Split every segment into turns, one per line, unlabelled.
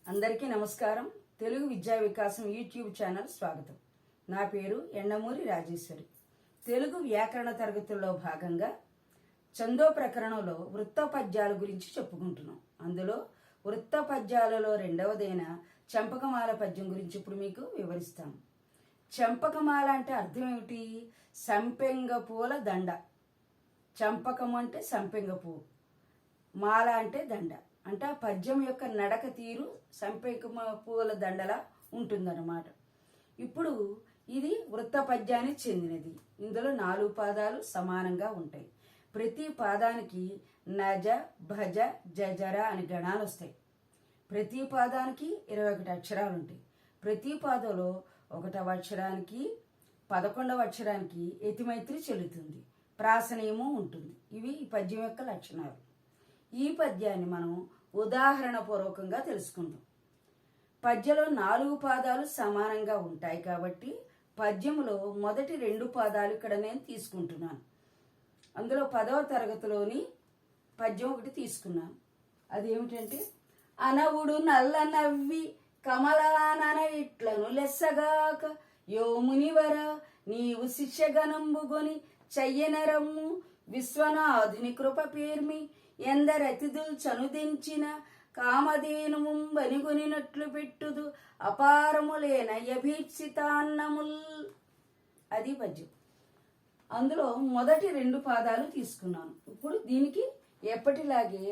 అందరికీ నమస్కారం. తెలుగు విద్యా వికాసం యూట్యూబ్ ఛానల్ స్వాగతం. నా పేరు ఎండమూరి రాజేశ్వరి. తెలుగు వ్యాకరణ తరగతుల్లో భాగంగా చందో ప్రకరణంలో వృత్త పద్యాల గురించి చెప్పుకుంటున్నాం. అందులో వృత్త పద్యాలలో రెండవదైన చంపకమాల పద్యం గురించి ఇప్పుడు మీకు వివరిస్తాను. చంపకమాల అంటే అర్థం ఏమిటి? సంపెంగ పూల దండ. చంపకం అంటే సంపెంగ పువ్వు, మాల అంటే దండ. అంటే ఆ పద్యం యొక్క నడక తీరు సంపెంగ పూల దండలా ఉంటుందన్నమాట. ఇప్పుడు ఇది వృత్త పద్యానికి చెందినది. ఇందులో 4 పాదాలు సమానంగా ఉంటాయి. ప్రతి పాదానికి నజ, భజ, జజర అని గణాలు వస్తాయి. ప్రతి పాదానికి 21 అక్షరాలు ఉంటాయి. ప్రతి పాదంలో 1వ అక్షరానికి 11వ అక్షరానికి యతిమైత్రి చెల్లుతుంది. ప్రాసనీయము ఉంటుంది. ఇవి ఈ పద్యం యొక్క లక్షణాలు. ఈ పద్యాన్ని మనం ఉదాహరణ పూర్వకంగా తెలుసుకుందాం. పద్యంలో 4 పాదాలు సమానంగా ఉంటాయి కాబట్టి పద్యంలో మొదటి 2 పాదాలు ఇక్కడ నేను తీసుకుంటున్నాను. అందులో 10వ తరగతిలోని పద్యం ఒకటి తీసుకున్నాను. అదేమిటంటే, అనవుడు నల్ల నవ్వి కమలానన ఇట్లను లెస్సగాక యోమునివర నీవు శిష్యగణంబుగొని చెయ్యనరమ్ము విశ్వనాథుని కృప పేర్మి ఎందరతిథులు చనుదించిన కామధేనుము బనిగొనినట్లు పెట్టుదు అపారములేన యభీప్సితాన్నముల్. అది పద్యం. అందులో మొదటి 2 పాదాలు తీసుకున్నాను. ఇప్పుడు దీనికి ఎప్పటిలాగే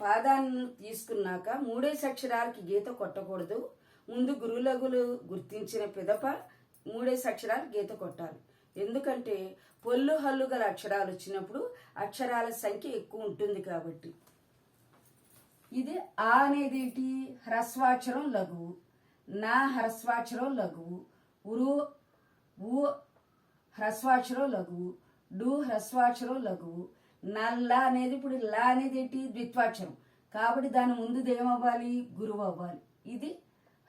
పాదాన్ని తీసుకున్నాక 3 అక్షరాలకి గీత కొట్టకూడదు. ముందు గురులగులు గుర్తించిన పిదప 3 అక్షరాలు గీత కొట్టాలి. ఎందుకంటే పొల్లు హల్లు గల అక్షరాలు వచ్చినప్పుడు అక్షరాల సంఖ్య ఎక్కువ ఉంటుంది కాబట్టి. ఇది ఆ అనేది ఏంటి? హ్రస్వాక్షరం లఘువు. నా హ్రస్వాక్షరం లఘువు. ఉరు ఊ హ్రస్వాక్షరం లఘువు. డు హ్రస్వాక్షరం లఘువు. నల్ల అనేది ఇప్పుడు లా అనేది ఏంటి? ద్విత్వాక్షరం కాబట్టి దాని ముందు ఏమవ్వాలి? గురువు అవ్వాలి. ఇది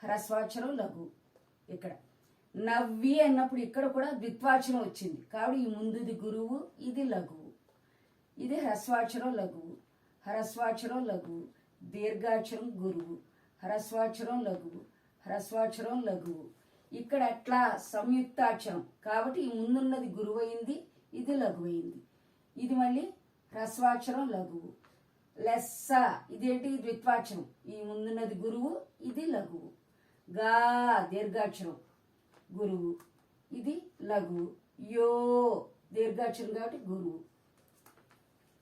హ్రస్వాక్షరం లఘువు. ఇక్కడ నవ్వి అన్నప్పుడు ఇక్కడ కూడా ద్విత్వాక్షరం వచ్చింది కాబట్టి ఈ ముందుది గురువు, ఇది లఘువు. ఇది హ్రస్వాక్షరం లఘువు. హ్రస్వాక్షరం లఘువు. దీర్ఘాక్షరం గురువు. హ్రస్వాక్షరం లఘువు. హ్రస్వాక్షరం లఘువు. ఇక్కడ అట్లా సంయుక్తాక్షరం కాబట్టి ఈ ముందున్నది గురువు అయింది, ఇది లఘువు అయింది. ఇది మళ్ళీ హ్రస్వాక్షరం లఘువు. లెస్స ఇదేంటి? ద్విత్వాక్షరం. ఈ ముందున్నది గురువు, ఇది లఘువు. గా దీర్ఘాక్షరం గురువు, ఇది లఘువు. యో దీర్ఘాక్షరం కాబట్టి గురువు.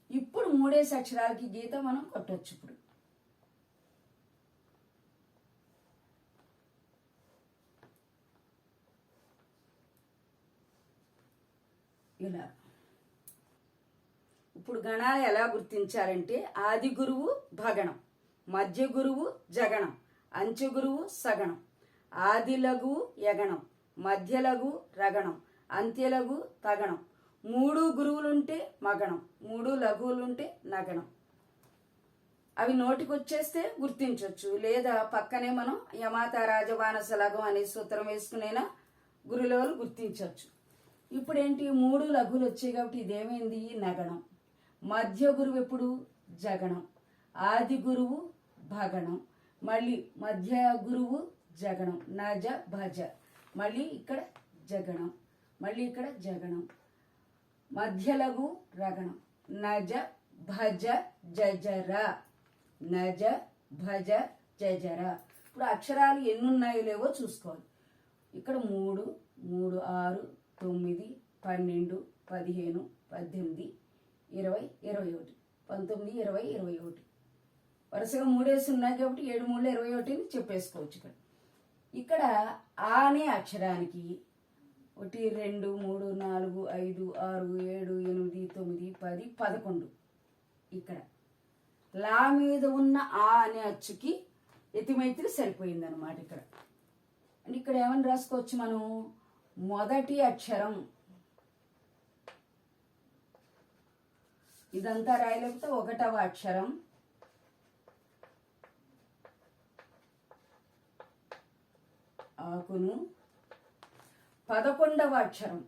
ఇప్పుడు 3 అక్షరాలకి గీత మనం కొట్టొచ్చు. ఇప్పుడు ఇలా. ఇప్పుడు గణాలు ఎలా గుర్తించాలంటే, ఆది గురువు భగణం, మధ్య గురువు జగణం, అంచె గురువు సగణం, ఆది లఘువు యగణం, మధ్య లఘువు రగణం, అంత్య లఘువు తగణం. 3 గురువులుంటే మగణం, 3 లఘువులుంటే నగణం. అవి నోటికి వచ్చేస్తే గుర్తించవచ్చు. లేదా పక్కనే మనం యమాత రాజవానస లఘం అనే సూత్రం వేసుకునేనా గురువులు గుర్తించవచ్చు. ఇప్పుడు ఏంటి? 3 లఘువులు వచ్చాయి కాబట్టి ఇదేమైంది? నగణం. మధ్య గురువు ఎప్పుడు? జగణం. ఆది గురువు భగణం. మళ్ళీ మధ్య గురువు జగణం. నజ భజ. మళ్ళీ ఇక్కడ జగణం. మళ్ళీ ఇక్కడ జగణం. మధ్య లఘు రగణం. నజ భజ జజర. నజ భజ జజర. ఇప్పుడు అక్షరాలు ఎన్ని ఉన్నాయో లేవో చూసుకోవాలి. ఇక్కడ 3, 3, 6, 9, 12, 15, 18, 20, 21, 19, 20, 21. వరుసగా 3 ఉన్నాయి కాబట్టి 7, 3, 21 చెప్పేసుకోవచ్చు. ఇక్కడ ఆ అనే అక్షరానికి 1, 2, 3, 4, 5, 6, 7, 8, 9, 10, 11. ఇక్కడ లా మీద ఉన్న ఆ అనే అచ్చుకి యతిమైత్రి సరిపోయింది అనమాట. ఇక్కడ ఏమని రాసుకోవచ్చు మనం? మొదటి అక్షరం. ఇదంతా రాయలేకపోతే 1వ అక్షరం, ఆకును. 11వ అక్షరం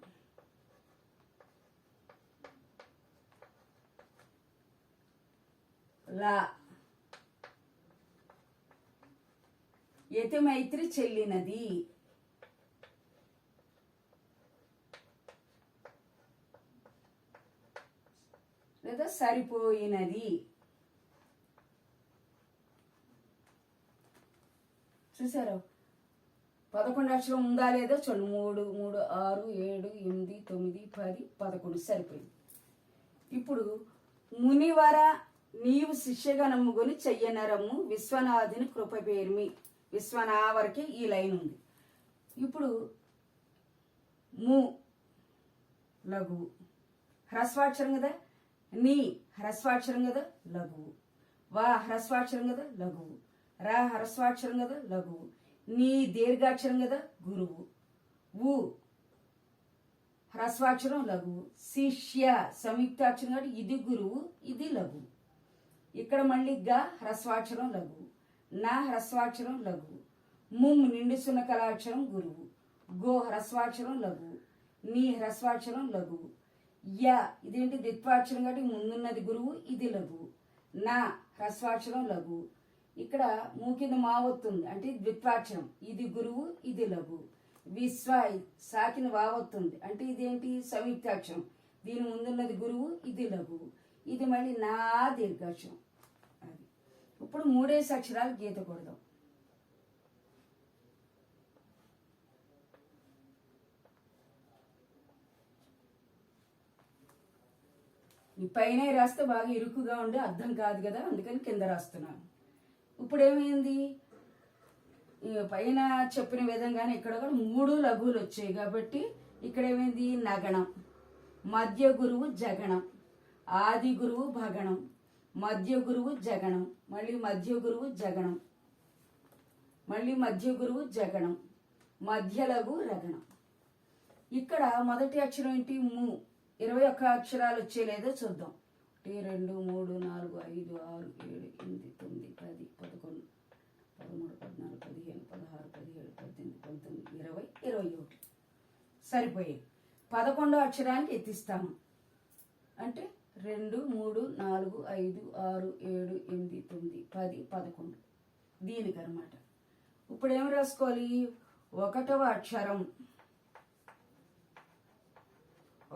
లా. యతిమైత్రి చెల్లినది. లేదా సరిపోయినది. చూసారు 11 అక్షరం ఉందా లేదా చూడండి. 3 3 6 7 8 9 10 11 సరిపోయింది. ఇప్పుడు మునివర నీవు శిష్యగణముగొని చెయ్యనరము విశ్వనాథుని కృప పేర్మి. విశ్వనా వరకే ఈ లైన్ ఉంది. ఇప్పుడు ము లఘువు హ్రస్వాక్షరం కదా, నీ హ్రస్వాక్షరం కదా లఘువు, వా హ్రస్వాక్షరం కదా లఘువు, రా హ్రస్వాక్షరం కదా లఘువు, నీ దీర్ఘాక్షరం కదా గురువు, ఊ హ్రస్వాక్షరం లఘువు, శిష్య సంయుక్తాక్షరం కాబట్టి ఇది గురువు ఇది లఘువు. ఇక్కడ మళ్ళీ గా హ్రస్వాక్షరం లఘువు, నా హ్రస్వాక్షరం లఘువు, ముమ్ నిండు సున్నకలాక్షరం గురువు, గో హ్రస్వాక్షరం లఘువు, నీ హ్రస్వాక్షరం లఘువు, యా ఇదేంటి ద్విత్వాక్షరం కాబట్టి ముందున్నది గురువు ఇది లఘువు, నా హ్రస్వాక్షరం లఘువు. ఇక్కడ మూ కింద మా వస్తుంది అంటే ద్విత్వాక్షరం ఇది గురువు ఇది లఘువు. విశ్వ సాకిన వావొత్తుంది అంటే ఇదేంటి సంయుక్తాక్షరం, దీని ముందున్నది గురువు ఇది లఘువు, ఇది మళ్ళీ నా దీర్ఘాక్షరం. అది ఇప్పుడు 3 అక్షరాలు గీత కొడదాం. ఈ పైన రాస్తే బాగా ఇరుకుగా ఉండి అర్థం కాదు కదా, అందుకని కింద రాస్తున్నాను. ఇప్పుడు ఏమైంది, పైన చెప్పిన విధంగానే ఇక్కడ కూడా 3 లఘువులు వచ్చాయి కాబట్టి ఇక్కడ ఏమైంది నగణం, మధ్య గురువు జగణం, ఆది గురువు భగణం, మధ్య గురువు జగణం, మళ్ళీ మధ్య గురువు జగణం, మళ్ళీ మధ్య గురువు జగణం, మధ్య లఘు రగణం. ఇక్కడ మొదటి అక్షరం ఏంటి ము. 21 అక్షరాలు వచ్చేలేదో చూద్దాం. 1 2 3 4 5 6 7 8 9 10 11 13 14 15 16 17 18 19 20 21 సరిపోయాయి. 11వ అక్షరానికి ఎత్తిస్తాము అంటే 2 3 4 5 6 7 8 9 10 11 దీనికి అనమాట. ఇప్పుడు ఏం రాసుకోవాలి, 1వ అక్షరం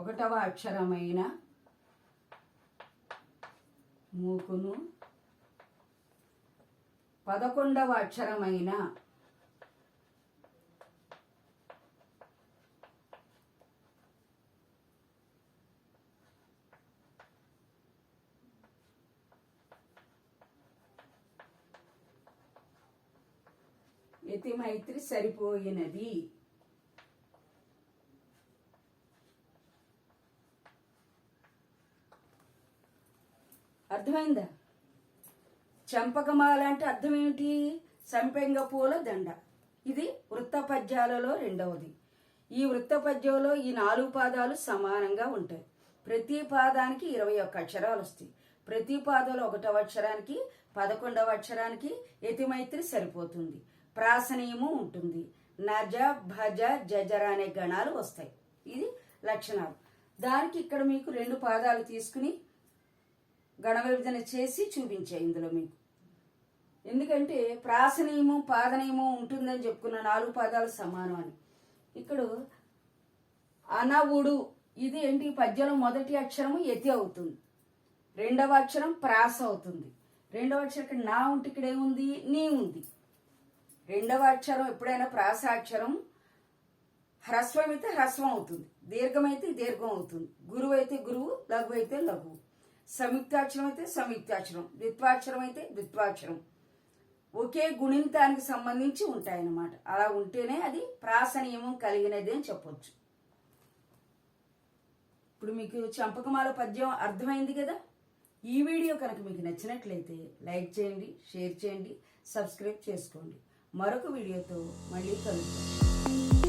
1వ అక్షరమైన మూకును 11వ అక్షరమైన యతిమైత్రి సరిపోయినది. అర్థమైందా? చంపకమాల అంటే అర్థం ఏమిటి, సంపెంగ పూల దండ. ఇది వృత్త పద్యాలలో 2వది. ఈ వృత్త పద్యంలో ఈ 4 పాదాలు సమానంగా ఉంటాయి. ప్రతి పాదానికి 21 అక్షరాలు వస్తాయి. ప్రతి పాదంలో 1వ అక్షరానికి 11వ అక్షరానికి యతిమైత్రి సరిపోతుంది. ప్రాసనీయము ఉంటుంది. నజ భజ జజర అనే గణాలు వస్తాయి. ఇది లక్షణాలు. దానికి ఇక్కడ మీకు 2 పాదాలు తీసుకుని గణ విభజన చేసి చూపించాయి ఇందులో మీకు. ఎందుకంటే ప్రాసనీయమం పాదనీయమం ఉంటుందని చెప్పుకున్న 4 పాదాలు సమానం అని. ఇక్కడ అనవుడు ఇది ఏంటి, పద్యంలో మొదటి అక్షరము యతి అవుతుంది, 2వ అక్షరం ప్రాస అవుతుంది. 2వ అక్షరం ఇక్కడ నా ఉంటే ఇక్కడ ఏముంది నీ ఉంది. 2వ అక్షరం ఎప్పుడైనా ప్రాసాక్షరం హ్రస్వం అయితే హ్రస్వం అవుతుంది, దీర్ఘమైతే దీర్ఘం అవుతుంది, గురువు అయితే గురువు, లఘు అయితే లఘువు, సంయుక్తాక్షరం అయితే సంయుక్తాక్షరం, ద్విత్వాక్షరం అయితే ద్విత్వాక్షరం ఒకే గుణింతానికి సంబంధించి ఉంటాయన్నమాట. అలా ఉంటేనే అది ప్రాస నియమం కలిగినది అని చెప్పొచ్చు. ఇప్పుడు మీకు చంపకమాల పద్యం అర్థమైంది కదా. ఈ వీడియో కనుక మీకు నచ్చినట్లయితే లైక్ చేయండి, షేర్ చేయండి, సబ్స్క్రైబ్ చేసుకోండి. మరొక వీడియోతో మళ్ళీ కలుద్దాం.